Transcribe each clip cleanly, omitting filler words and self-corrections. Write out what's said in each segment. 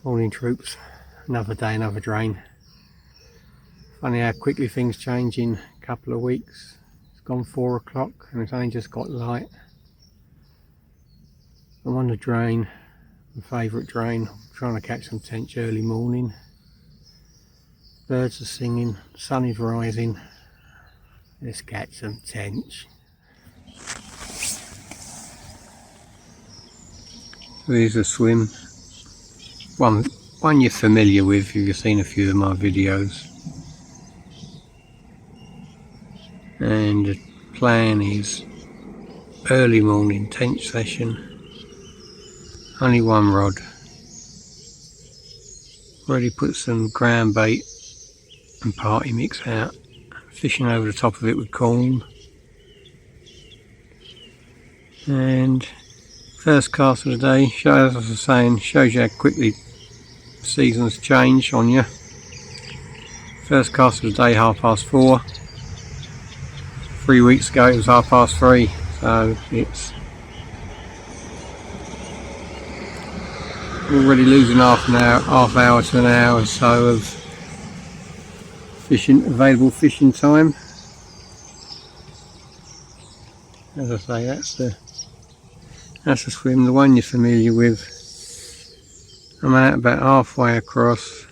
Morning troops, another day, another drain. Funny how quickly things change in a couple of weeks. It's gone 4 o'clock and it's only just got light. I'm on the drain, my favourite drain, trying to catch some tench early morning. Birds are singing, the sun is rising. Let's catch some tench. Here's a swim. One you're familiar with if you've seen a few of my videos. And the plan is early morning tench session. Only one rod. Already put some ground bait and party mix out. Fishing over the top of it with corn. And first cast of the day, as I was saying, shows you how quickly seasons change on you. First cast of the day, 4:30. 3 weeks ago it was 3:30, so it's already losing half hour to an hour or so of available fishing time. As I say, that's the swim, the one you're familiar with. I'm out about halfway across.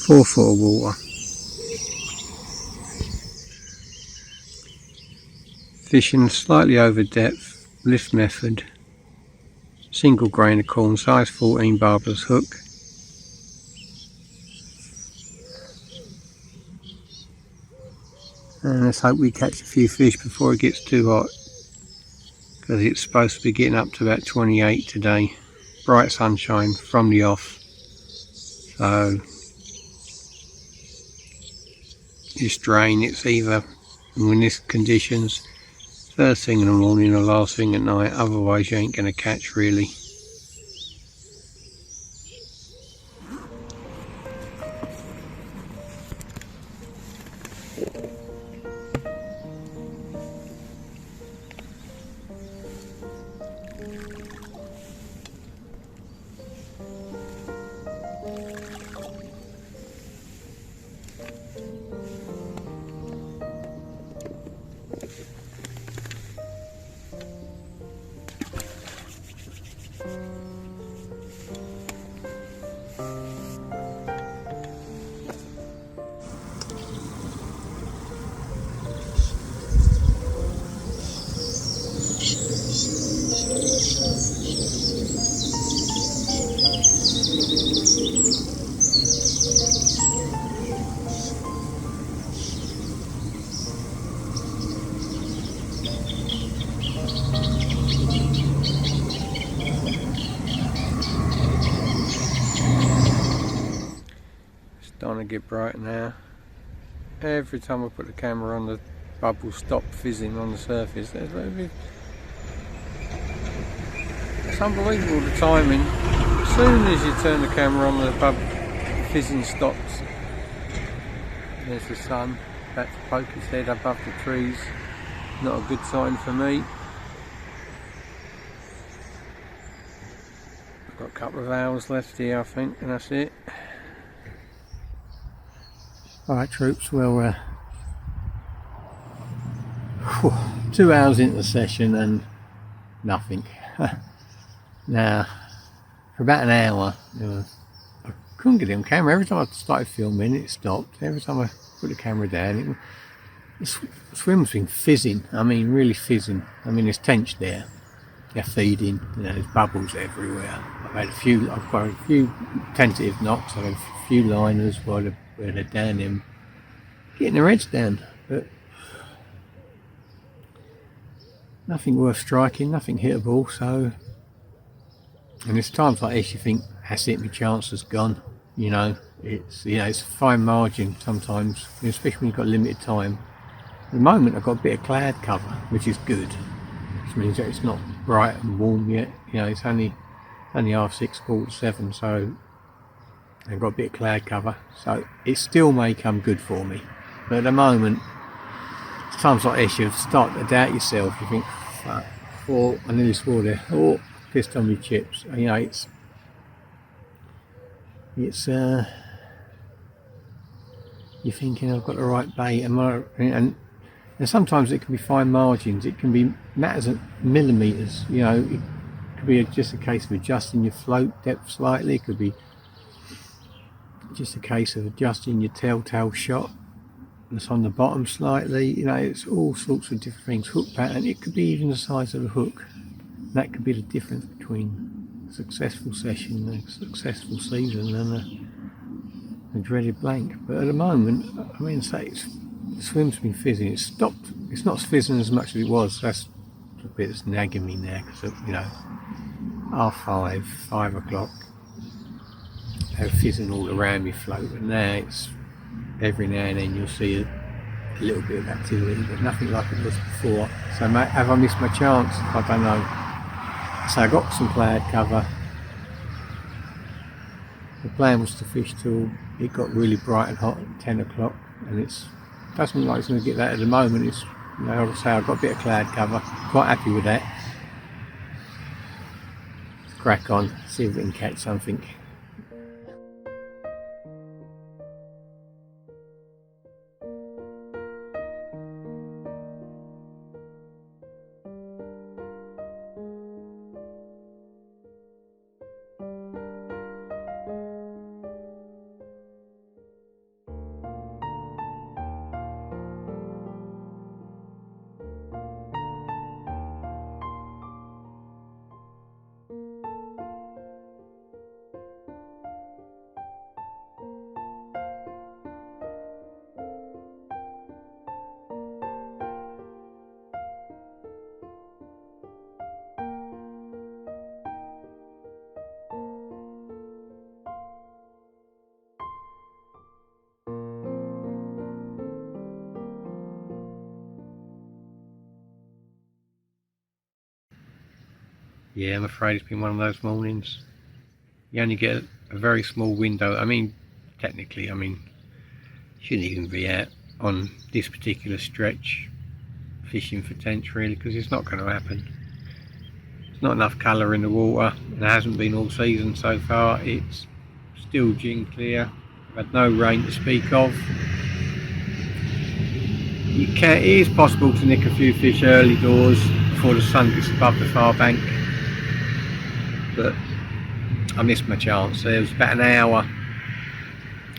Four foot of water. Fishing slightly over depth, lift method. Single grain of corn, size 14 barbless hook. And let's hope we catch a few fish before it gets too hot, because it's supposed to be getting up to about 28 today. Bright sunshine from the off. So this drain, it's either in this conditions first thing in the morning or last thing at night, otherwise you ain't going to catch really. Starting to get bright now. Every time I put the camera on, the bubbles stop fizzing on the surface. It's unbelievable, the timing. As soon as you turn the camera on, the fizzing stops. There's the sun about to poke his head above the trees. Not a good sign for me. I've got a couple of hours left here, I think, and that's it. Alright troops, well 2 hours into the session and nothing. Now, for about an hour, I couldn't get it on camera. Every time I started filming, it stopped. Every time I put the camera down, the swim's been fizzing. I mean, really fizzing. I mean, there's tench there. They're feeding, there's bubbles everywhere. I've got a few tentative knocks. I've had a few liners where they're down in, getting their heads down, but nothing worth striking, nothing hittable. So, and there's times like this you think, that's it, my chance has gone. It's a fine margin sometimes, especially when you've got limited time. At the moment I've got a bit of cloud cover, which is good, which means that it's not bright and warm yet. It's only 6:30, 7:15, so I've got a bit of cloud cover, so it still may come good for me. But at the moment, times like this, you start to doubt yourself. You think, fuck. Oh, I nearly swore there. Oh, pissed on me chips. You know, it's you're thinking I've got the right bait, and sometimes it can be fine margins. It can be matters of millimeters. You know, it could be just a case of adjusting your float depth slightly. It could be just a case of adjusting your telltale shot that's on the bottom slightly. You know, it's all sorts of different things. Hook pattern. It could be even the size of the hook. That could be the difference between a successful session, a successful season, and a dreaded blank. But at the moment, I mean, say the swim's been fizzing. It's stopped. It's not fizzing as much as it was. That's the bit that's nagging me now, because you know, 5:30, 5 o'clock, they're fizzing all around me float, and now it's every now and then you'll see a little bit of activity, but nothing like it was before. So have I missed my chance? I don't know. So I got some cloud cover. The plan was to fish till it got really bright and hot at 10 o'clock, and it doesn't look like it's going to get that at the moment. It's, you know, I'll say I've got a bit of cloud cover. Quite happy with that. Let's crack on, see if we can catch something. Yeah, I'm afraid it's been one of those mornings. You only get a very small window. I mean, technically, shouldn't even be out on this particular stretch fishing for tench, really, because it's not going to happen. There's not enough colour in the water, and it hasn't been all season so far. It's still gin clear. I've had no rain to speak of. It is possible to nick a few fish early doors before the sun gets above the far bank, but I missed my chance. There was about an hour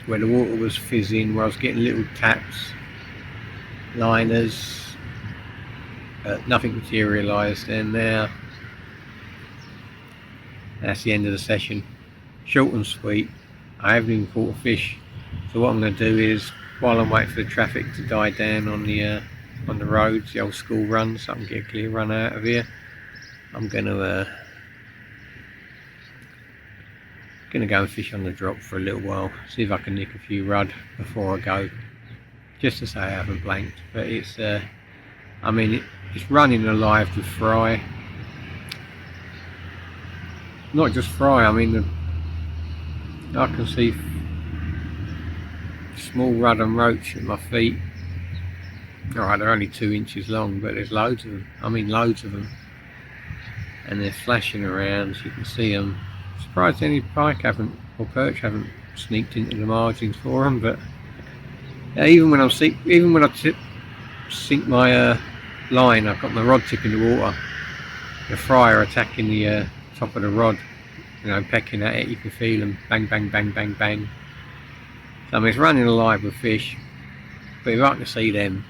where the water was fizzing, where I was getting little taps, liners, nothing materialised, and now that's the end of the session. Short and sweet. I haven't even caught a fish, so what I'm going to do is, while I'm waiting for the traffic to die down on the roads, the old school run, so I can get a clear run out of here, I'm going to go and fish on the drop for a little while, see if I can nick a few rudd before I go, just to say I haven't blanked. But it's it's running alive with fry, not just fry. I can see small rudd and roach at my feet. Alright, they're only 2 inches long, but there's loads of them. Loads of them, and they're flashing around, so you can see them. Surprised any pike or perch haven't sneaked into the margins for them. But even when I sink my line, I've got my rod tip in the water, the fry are attacking the top of the rod, pecking at it. You can feel them bang, bang, bang, bang, bang. So it's running alive with fish, but if I can see them,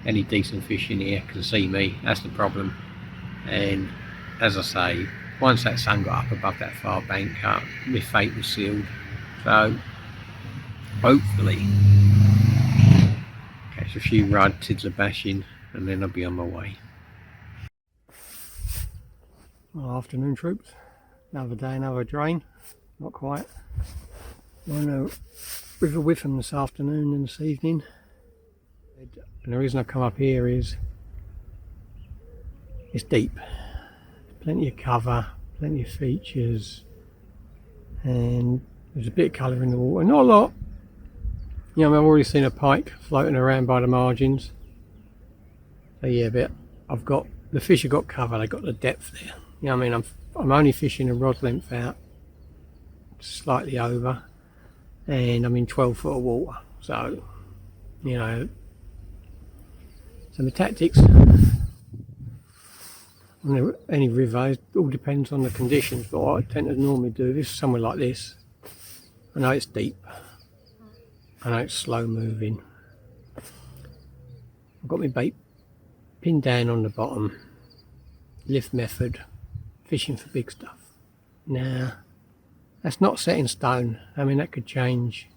any decent fish in here can see me. That's the problem. And as I say, once that sun got up above that far bank, my fate was sealed. So hopefully catch a few rudd, tiddler bashing, and then I'll be on my way. Well, afternoon troops, another day, another drain. Not quite. On a River Witham this afternoon and this evening, and the reason I come up here is it's deep. Plenty of cover, plenty of features, and there's a bit of colour in the water. Not a lot. I've already seen a pike floating around by the margins. So yeah, but I've got the fish have got cover. They got the depth there. You know what I mean? I'm only fishing a rod length out, slightly over, and I'm in 12 foot of water. So, you know, so my tactics on any river, it all depends on the conditions. But what I tend to normally do, this somewhere like this, I know it's deep, I know it's slow moving. I've got my bait pinned down on the bottom, lift method, fishing for big stuff. Now, that's not set in stone. I mean, that could change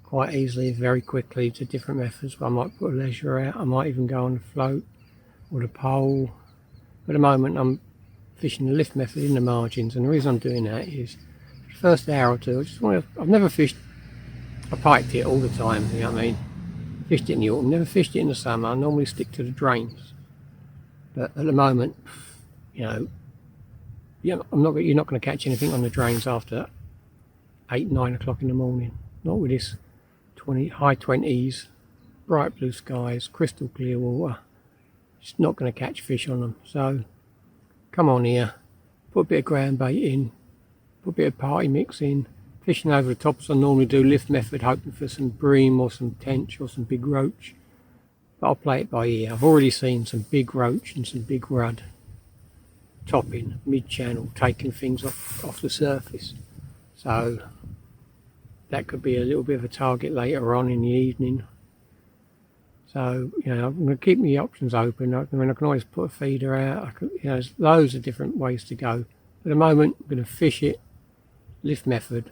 quite easily, very quickly, to different methods. I might put a leisure out, I might even go on the float or the pole. At the moment, I'm fishing the lift method in the margins, and the reason I'm doing that is the first hour or two, I've never fished, I piked it all the time, you know what I mean? Fished it in the autumn, never fished it in the summer. I normally stick to the drains. But at the moment, you know, you're not going to catch anything on the drains after 8, 9 o'clock in the morning. Not with this high 20s, bright blue skies, crystal clear water. It's not going to catch fish on them. So come on here, put a bit of ground bait in, put a bit of party mix in. Fishing over the tops, I normally do lift method, hoping for some bream or some tench or some big roach. But I'll play it by ear. I've already seen some big roach and some big rudd topping mid-channel, taking things off the surface. So that could be a little bit of a target later on in the evening. So, you know, I'm going to keep my options open. I mean, I can always put a feeder out. You know, there's loads of different ways to go. At the moment, I'm going to fish it, lift method,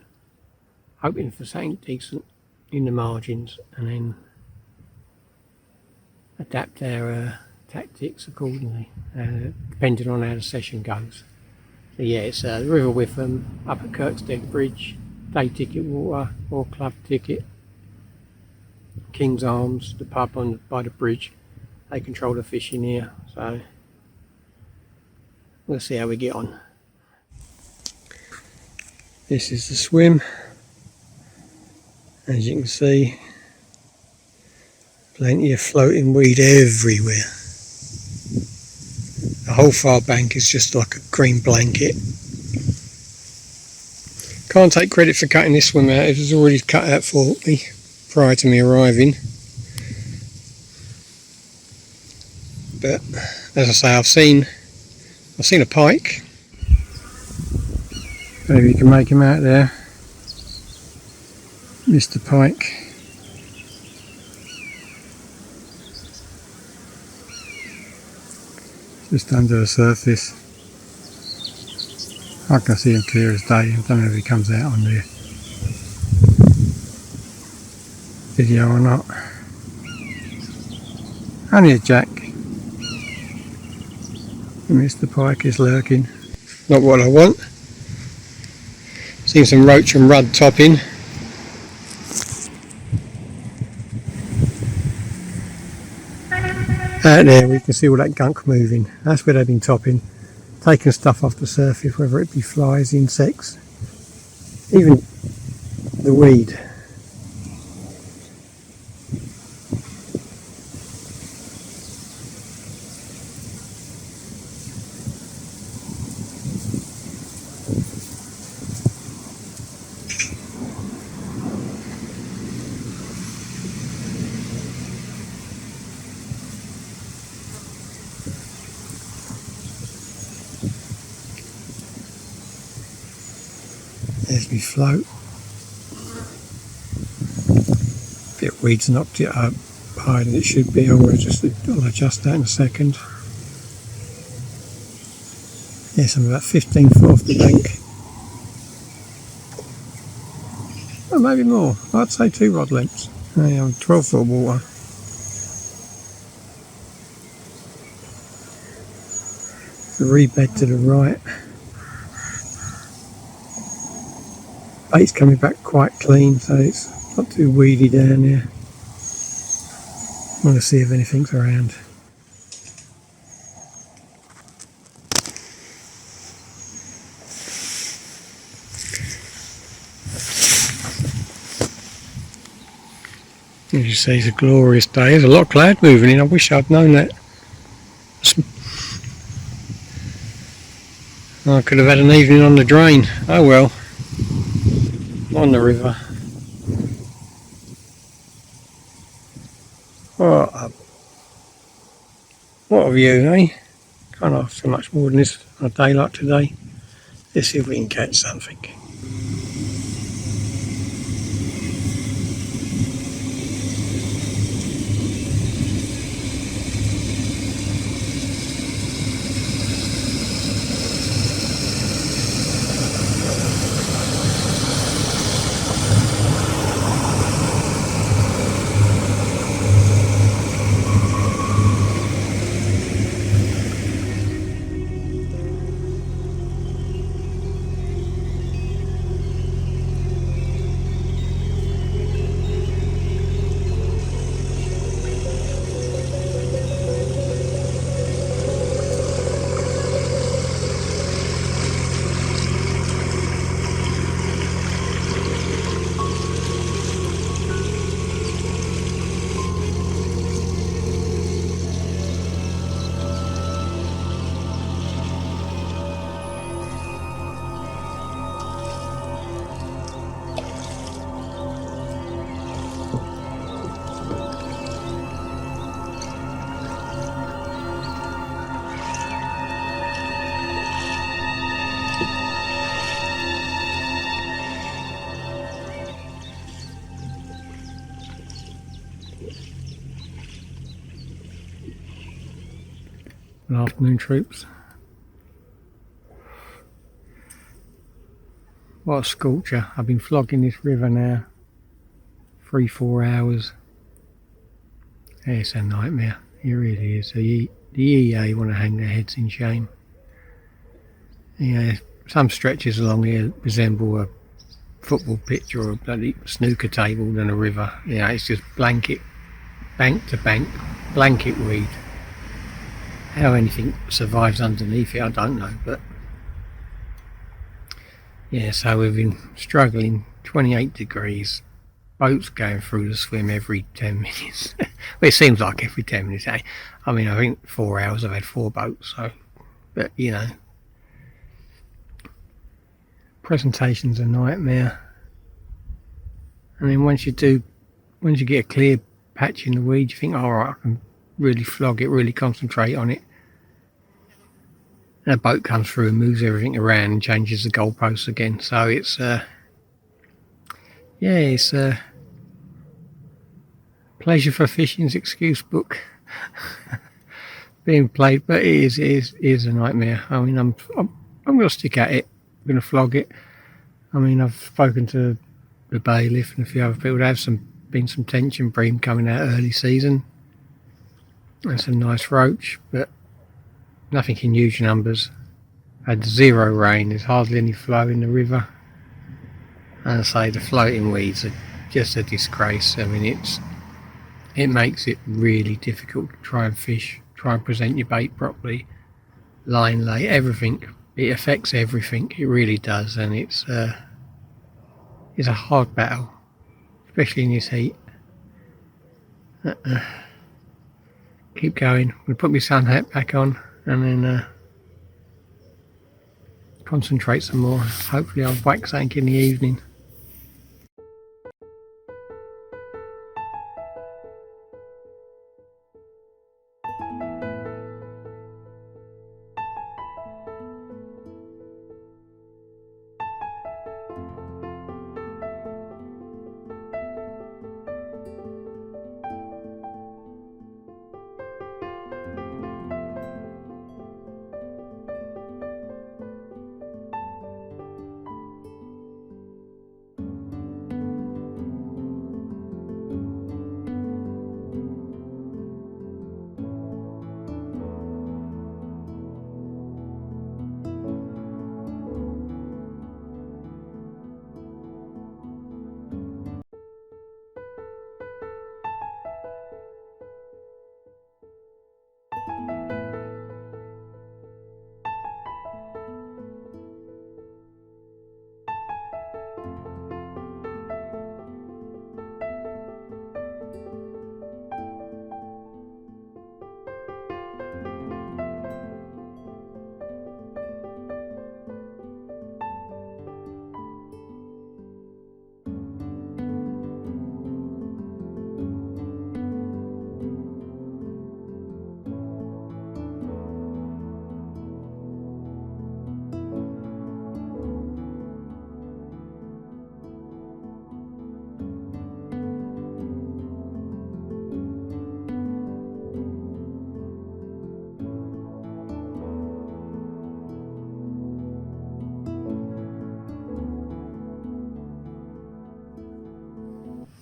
hoping for something decent in the margins, and then adapt our tactics accordingly, depending on how the session goes. So yeah, it's the River Witham up at Kirkstead Bridge, day ticket water or club ticket. King's Arms, the pub by the bridge, they control the fishing here, so we'll see how we get on. This is the swim. As you can see, plenty of floating weed everywhere. The whole far bank is just like a green blanket. Can't take credit for cutting this swim out, it was already cut out for me prior to me arriving. But as I say, I've seen a pike. Maybe you can make him out there. Mr. Pike. Just under the surface. I can see him clear as day. I don't know if he comes out on the video or not. Only a jack. Mr. Pike is lurking. Not what I want. Seen some roach and rudd topping. Out there we can see all that gunk moving. That's where they've been topping, taking stuff off the surface, whether it be flies, insects, even the weed. There's me float. Bit of weeds knocked it up higher than it should be. I'll adjust that in a second. Yes, I'm about 15 foot off the bank. Oh, maybe more. I'd say 2 rod lengths. I'm 12 foot of water. The reed bed to the right. Bait's coming back quite clean, so it's not too weedy down here. I'm going to see if anything's around. As you see, it's a glorious day. There's a lot of cloud moving in. I wish I'd known that I could have had an evening on the drain. Oh well, on the river. What a view, eh? Can't ask for much more than this on a day like today. Let's see if we can catch something. Good afternoon, troops. What a scorcher. I've been flogging this river now 3-4 hours. It's a nightmare. It really is. The EA want to hang their heads in shame. Yeah, some stretches along here resemble a football pitch or a bloody snooker table than a river. Yeah, it's just blanket, bank to bank, blanket weed. How anything survives underneath it, I don't know, but yeah, so we've been struggling. 28 degrees, boats going through the swim every 10 minutes. Well, it seems like every 10 minutes, eh? I mean, I think 4 hours I've had 4 boats, so, but you know, presentation's a nightmare. And then once you get a clear patch in the weed, you think, all right, I can really flog it, really concentrate on it. And a boat comes through and moves everything around and changes the goalposts again. So it's it's pleasure for fishing's excuse book being played, but it is a nightmare. I mean, I'm going to stick at it. I'm going to flog it. I mean, I've spoken to the bailiff and a few other people. There have been some tench and bream coming out early season, and some nice roach, but nothing in huge numbers. Had 0 rain. There's hardly any flow in the river. And I say the floating weeds are just a disgrace. I mean, it makes it really difficult to try and fish, try and present your bait properly, line lay, everything. It affects everything. It really does, and it's a hard battle, especially in this heat. Keep going. I'm going to put my sun hat back on and then concentrate some more. Hopefully I'll whack something in the evening.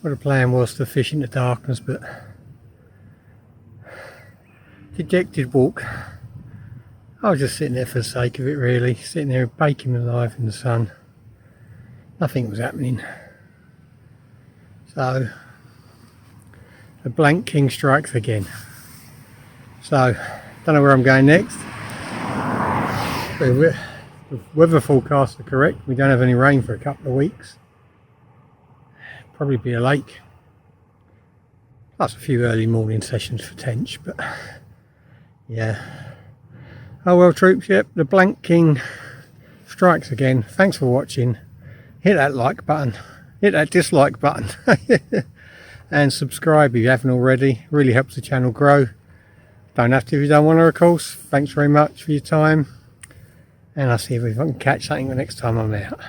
what the plan was to fish in the darkness, but dejected walk. I was just sitting there for the sake of it, really, sitting there baking alive in the sun. Nothing was happening. So the blank king strikes again. So don't know where I'm going next. The weather forecasts are correct. We don't have any rain for a couple of weeks. Probably be a lake. Plus a few early morning sessions for Tench, but yeah. Oh well, troops, yep, the blank king strikes again. Thanks for watching. Hit that like button, hit that dislike button, and subscribe if you haven't already. Really helps the channel grow. Don't have to if you don't want to, of course. Thanks very much for your time, and I'll see if I can catch something the next time I'm out.